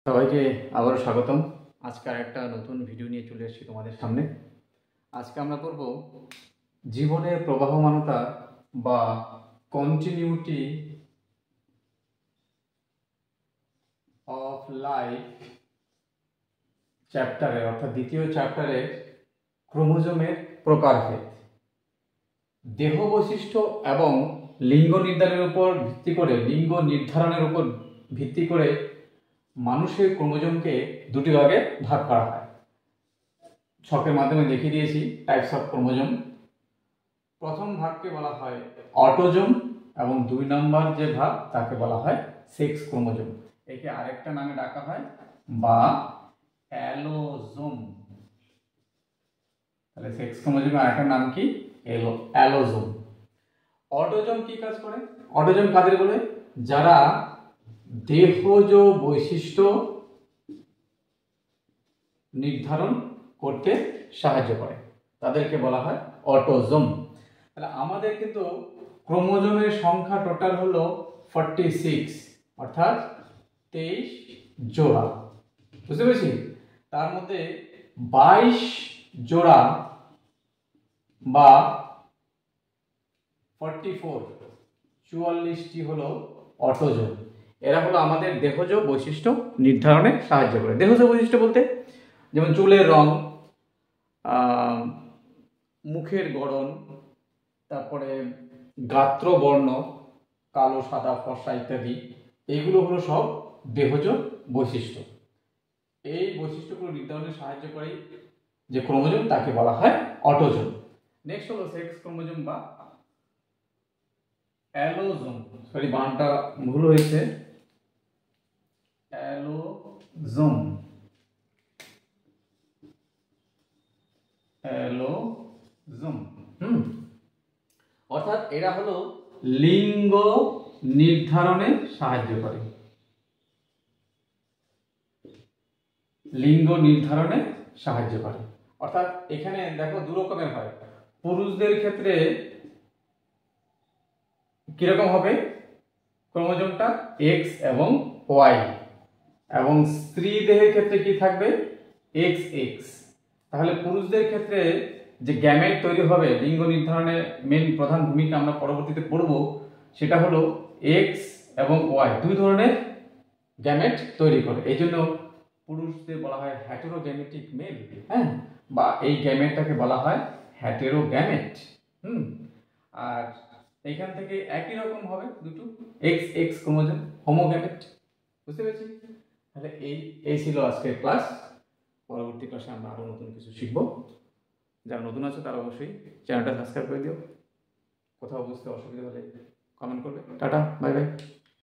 সবাইকে আবারও স্বাগতম। আজকে একটা নতুন ভিডিও নিয়ে চলে এসেছি তোমাদের সামনে। আজকে আমরা করব জীবনের প্রবাহমানতা বা কন্টিনিউটি অফ লাইফ চ্যাপ্টারে, অর্থাৎ দ্বিতীয় চ্যাপ্টারে ক্রোমোজোমের প্রকারভেদ, দেহ বৈশিষ্ট্য এবং লিঙ্গ নির্ধারণের উপর ভিত্তি করে মানুষের ক্রোমোজোমকে দুটি ভাগে ভাগ করা হয়। ছকের মাধ্যমে দেখিয়ে দিয়েছি টাইপস অফ ক্রোমোজোম। প্রথম ভাগকে বলা হয় অটোজোম এবং 2 নম্বর যে ভাগ তাকে বলা হয় সেক্স ক্রোমোজোম। একে আরেকটা নামে ডাকা হয় বা অ্যালোজোম। তাহলে সেক্স ক্রোমোজোমের আরেকটা নাম কি? অ্যালোজোম। অটোজোম কি কাজ করে? অটোজোম কাদের বলে? যারা দেহজ বৈশিষ্ট্য নির্ধারণ করতে সাহায্য করে, তাদেরকে বলা হয় অটোজোম। তাহলে আমাদের কিন্তু ক্রোমোজোমের সংখ্যা টোটাল হলো 46, অর্থাৎ 23 জোড়া। বুঝতে পেরেছি? তার মধ্যে 22 জোড়া বা 44টি হলো অটোজোম। এরা হলো আমাদের দেহজ বৈশিষ্ট্য নির্ধারণে সাহায্য করে। দেহজ বৈশিষ্ট্য বলতে যেমন চুলের রং, মুখের গড়ন, তারপরে গাত্র বর্ণ, কালো সাদা ফর্সা ইত্যাদি, এইগুলো হলো সব দেহজ বৈশিষ্ট্য। এই বৈশিষ্ট্যগুলো নির্ধারণে সাহায্য করে যে ক্রোমোজোম, তাকে বলা হয় অটোজোম। নেক্সট হলো সেক্স ক্রোমোজোম বা অ্যালোজোম। সরি, বানানটা ভুল হয়েছে, অ্যালোজোম। অ্যালোজোম অর্থাৎ এরা হলো লিঙ্গ নির্ধারণে সাহায্য করে। লিঙ্গ নির্ধারণে সাহায্য করে অর্থাৎ এখানে দেখো দু রকমের হয়। পুরুষদের ক্ষেত্রে কিরকম হবে ক্রোমোজোমটা? এক্স এবং ওয়াই, এবং স্ত্রী দেহের ক্ষেত্রে কি থাকবে? X x. তাহলে পুরুষদের ক্ষেত্রে যে গ্যামেট তৈরি হবে, লিঙ্গ নির্ধারণে মেন প্রধান ভূমিকা আমরা পরবর্তীতে পড়ব, সেটা হলো এক্স এবং ওয়াই, দুই ধরনের গ্যামেট তৈরি করে। এই জন্য পুরুষদের বলা হয় হ্যাটেরোগ্যামেটিক মেল, হ্যাঁ, বা এই গ্যামেটটাকে বলা হয় হ্যাটেরোগ্যামেট। আর এইখান থেকে একই রকম হবে দুটো এক্স এক্স ক্রোমোজোম, হোমোগ্যামেট। বুঝতে পেরেছি? তাহলে এই ছিল আজকের ক্লাস। পরবর্তী ক্লাসে আমরা আরো নতুন কিছু শিখব। যারা নতুন আছো তারা অবশ্যই চ্যানেলটা সাবস্ক্রাইব করে দিও। কোথাও বুঝতে অসুবিধা হলে কমেন্ট করবে। Tata, bye bye.